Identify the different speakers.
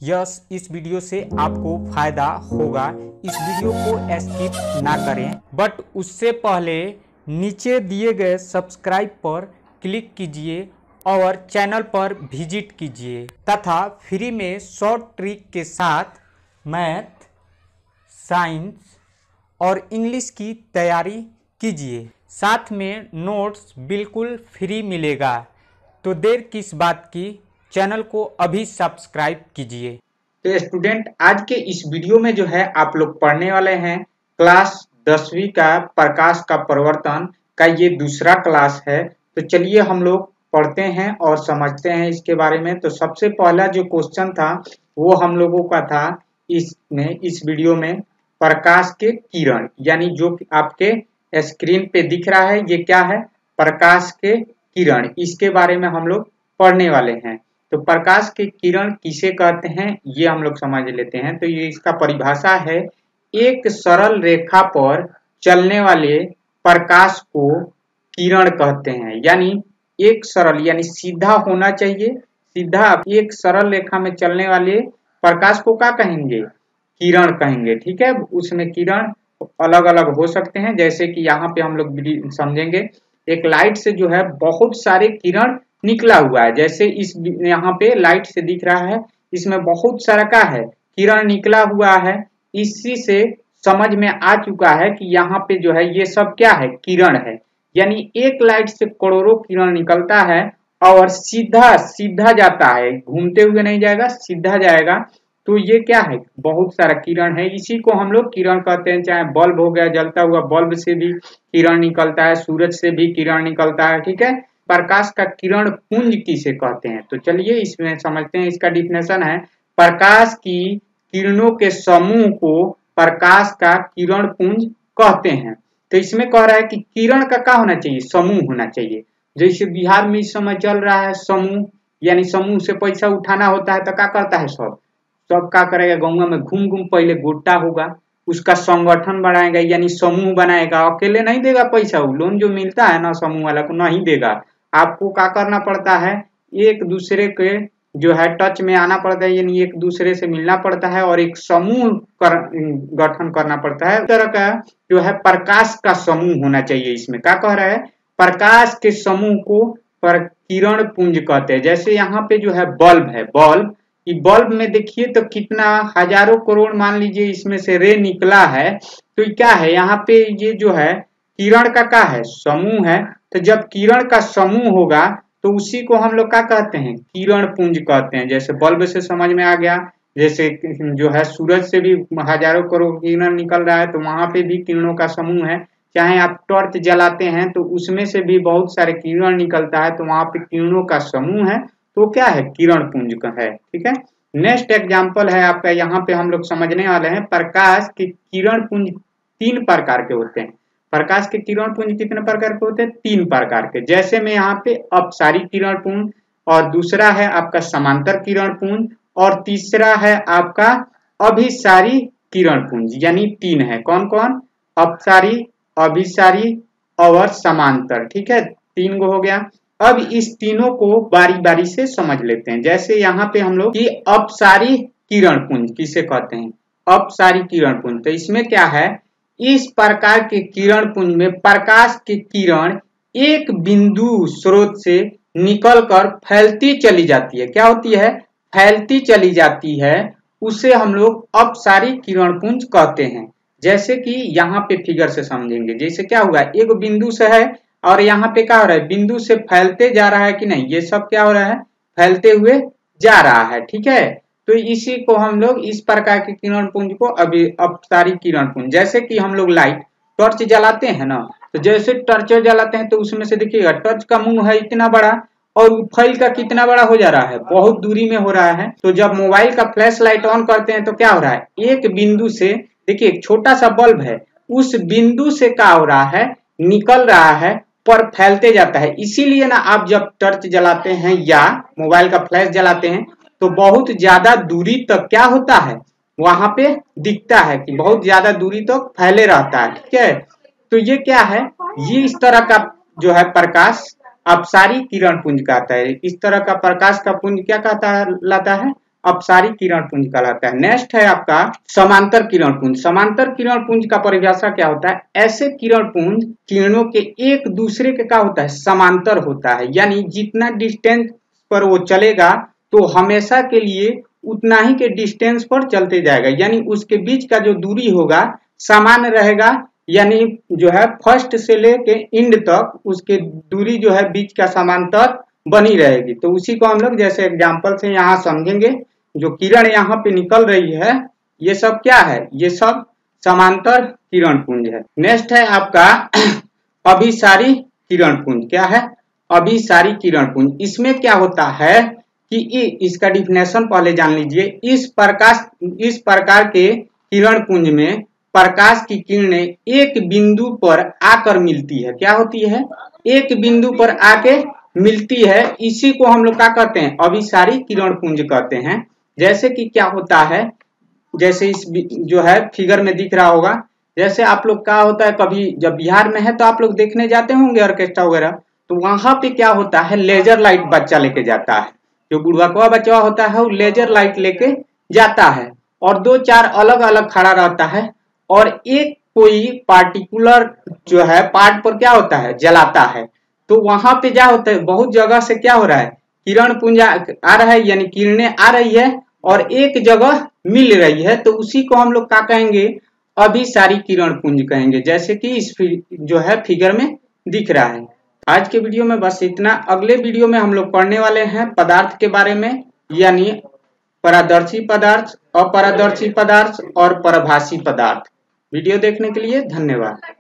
Speaker 1: Yes, इस video से आपको फायदा होगा। इस वीडियो को स्किप ना करें, बट उससे पहले नीचे दिए गए सब्सक्राइब पर क्लिक कीजिए और चैनल पर विजिट कीजिए तथा फ्री में शॉर्ट ट्रिक के साथ मैथ, साइंस और इंग्लिश की तैयारी कीजिए। साथ में नोट्स बिल्कुल फ्री मिलेगा। तो देर किस बात की, चैनल को अभी सब्सक्राइब कीजिए।
Speaker 2: तो स्टूडेंट, आज के इस वीडियो में जो है आप लोग पढ़ने वाले हैं क्लास 10वीं का प्रकाश का प्रवर्तन का ये दूसरा क्लास है। तो चलिए हम लोग पढ़ते हैं और समझते हैं इसके बारे में। तो सबसे पहला जो क्वेश्चन था वो हम लोगों का था इस वीडियो में प्रकाश के किरण, यानी जो आपके स्क्रीन पे दिख रहा है ये क्या है, प्रकाश के किरण। इसके बारे में हम लोग पढ़ने वाले हैं। तो प्रकाश के किरण किसे कहते हैं ये हम लोग समझ लेते हैं। तो ये इसका परिभाषा है, एक सरल रेखा पर चलने वाले प्रकाश को किरण कहते हैं। यानी एक सरल यानी सीधा होना चाहिए, सीधा एक सरल रेखा में चलने वाले प्रकाश को क्या कहेंगे, किरण कहेंगे। ठीक है, उसमें किरण अलग अलग हो सकते हैं, जैसे कि यहाँ पे हम लोग समझेंगे। एक लाइट से जो है बहुत सारे किरण निकला हुआ है, जैसे इस यहाँ पे लाइट से दिख रहा है, इसमें बहुत सारा क्या है, किरण निकला हुआ है। इसी से समझ में आ चुका है कि यहाँ पे जो है ये सब क्या है, किरण है। यानी एक लाइट से करोड़ों किरण निकलता है और सीधा सीधा जाता है, घूमते हुए नहीं जाएगा, सीधा जाएगा। तो ये क्या है, बहुत सारा किरण है। इसी को हम लोग किरण कहते हैं। चाहे बल्ब हो गया, जलता हुआ बल्ब से भी किरण निकलता है, सूरज से भी किरण निकलता है। ठीक है, प्रकाश का किरण पुंज किसे कहते हैं। तो चलिए इसमें समझते हैं। इसका डिफिनेशन है, प्रकाश की किरणों के समूह को प्रकाश का किरण पुंज कहते हैं। तो इसमें कह रहा है कि किरण का क्या होना चाहिए, समूह होना चाहिए। जैसे बिहार में इस समय चल रहा है समूह, यानी समूह से पैसा उठाना होता है तो क्या करता है, सब क्या करेगा, गाँव में घूम घूम पहले गोटा होगा, उसका संगठन बनाएगा, यानी समूह बनाएगा। अकेले नहीं देगा पैसा, लोन जो मिलता है ना समूह वाला को नहीं देगा। आपको क्या करना पड़ता है, एक दूसरे के जो है टच में आना पड़ता है, यानी एक दूसरे से मिलना पड़ता है और एक समूह गठन करना पड़ता है। इस तरह का जो है प्रकाश का समूह होना चाहिए। इसमें क्या कह रहा है, प्रकाश के समूह को किरण पुंज कहते हैं। जैसे यहाँ पे जो है बल्ब है, बल्ब में देखिए तो कितना हजारों करोड़ मान लीजिए इसमें से रे निकला है। तो क्या है, यहाँ पे ये जो है किरण का क्या है, समूह है। तो जब किरण का समूह होगा तो उसी को हम लोग क्या कहते हैं, किरण पुंज कहते हैं। जैसे बल्ब से समझ में आ गया, जैसे जो है सूरज से भी हजारों करोड़ किरण निकल रहा है, तो वहां पे भी किरणों का समूह है। चाहे आप टॉर्च जलाते हैं तो उसमें से भी बहुत सारे किरण निकलता है, तो वहां पे किरणों का समूह है, तो क्या है, किरण पुंज का है। ठीक है, नेक्स्ट एग्जांपल है आपका, यहाँ पे हम लोग समझने वाले हैं प्रकाश के किरण पुंज 3 प्रकार के होते हैं। प्रकाश के किरण पुंज कितने प्रकार के होते हैं, 3 प्रकार के। जैसे में यहाँ पे अपसारी किरण पुंज, और दूसरा है आपका समांतर किरण पुंज, और तीसरा है आपका अभिसारी किरण पुंज। यानी 3 है, कौन कौन, अपसारी, अभिसारी और समांतर। ठीक है, 3 गो हो गया। अब इस तीनों को बारी बारी से समझ लेते हैं। जैसे यहाँ पे हम लोग की अपसारी किरण पुंज किसे कहते हैं, अपसारी किरण पुंज। तो इसमें क्या है, इस प्रकार के किरण पुंज में प्रकाश की किरण एक बिंदु स्रोत से निकलकर फैलती चली जाती है। क्या होती है, फैलती चली जाती है, उसे हम लोग अपसारी किरण पुंज कहते हैं। जैसे कि यहाँ पे फिगर से समझेंगे। जैसे क्या हुआ, एक बिंदु से है और यहाँ पे क्या हो रहा है, बिंदु से फैलते जा रहा है कि नहीं, ये सब क्या हो रहा है, फैलते हुए जा रहा है। ठीक है, तो इसी को हम लोग इस प्रकार के किरण पुंज को अभी अपसारी किरण पुंज। जैसे कि हम लोग लाइट टॉर्च जलाते हैं ना, तो जैसे टॉर्च जलाते हैं तो उसमें से देखिएगा टॉर्च का मुंह है इतना बड़ा और फैल का कितना बड़ा हो जा रहा है, बहुत दूरी में हो रहा है। तो जब मोबाइल का फ्लैश लाइट ऑन करते हैं तो क्या हो रहा है, एक बिंदु से देखिए एक छोटा सा बल्ब है, उस बिंदु से क्या हो रहा है, निकल रहा है पर फैलते जाता है। इसीलिए ना आप जब टॉर्च जलाते हैं या मोबाइल का फ्लैश जलाते हैं तो बहुत ज्यादा दूरी तक क्या होता है, वहां पे दिखता है कि बहुत ज्यादा दूरी तक फैले रहता है। ठीक है, तो ये क्या है, ये इस तरह का जो है प्रकाश अपसारी किरण पुंज कहता है। इस तरह का प्रकाश का पुंज क्या कहता है, लाता है, अपसारी किरण पुंज कहलाता है। नेक्स्ट है आपका समांतर किरण पुंज। समांतर किरण पुंज का परिभाषा क्या होता है? ऐसे किरण पुंज किरणों के एक दूसरे के क्या होता है? समांतर होता है, यानी जितना डिस्टेंस पर वो चलेगा तो हमेशा के लिए उतना ही के डिस्टेंस पर चलते जाएगा, यानी उसके बीच का जो दूरी होगा समान रहेगा, यानी जो है फर्स्ट से लेके एंड तक उसके दूरी जो है बीच का समांतर बनी रहेगी। तो उसी को हम लोग जैसे एग्जांपल से यहाँ समझेंगे। जो किरण यहाँ पे निकल रही है ये सब क्या है? ये सब समांतर किरण पुंज है। नेक्स्ट है आपका अभिसारी किरण पुंज। क्या है? अभिसारी किरण पुंज। इसमें क्या होता है कि इसका डिफिनेशन पहले जान लीजिए। इस प्रकार के किरण पुंज में प्रकाश की किरणें एक बिंदु पर आकर मिलती है। क्या होती है? एक बिंदु पर आके मिलती है। इसी को हम लोग क्या कहते हैं? अभिसारी किरण पुंज कहते हैं। जैसे कि क्या होता है, जैसे इस जो है फिगर में दिख रहा होगा, जैसे आप लोग क्या होता है, कभी जब बिहार में है तो आप लोग देखने जाते होंगे ऑर्केस्ट्रा वगैरह, तो वहां पे क्या होता है, लेजर लाइट बच्चा लेके जाता है। जो बुढ़वा बच्चा होता है वो लेजर लाइट लेके जाता है और 2-4 अलग अलग खड़ा रहता है और एक कोई पार्टिकुलर जो है पार्ट पर क्या होता है, जलाता है। तो वहां पे क्या होता है, बहुत जगह से क्या हो रहा है, किरण पुंज आ रहा है, यानी किरणें आ रही है और एक जगह मिल रही है। तो उसी को हम लोग क्या कहेंगे? अभिसारी किरण पुंज कहेंगे, जैसे कि इस जो है फिगर में दिख रहा है। आज के वीडियो में बस इतना। अगले वीडियो में हम लोग पढ़ने वाले हैं पदार्थ के बारे में, यानी पारदर्शी पदार्थ, अपारदर्शी पदार्थ और परभासी पदार्थ। वीडियो देखने के लिए धन्यवाद।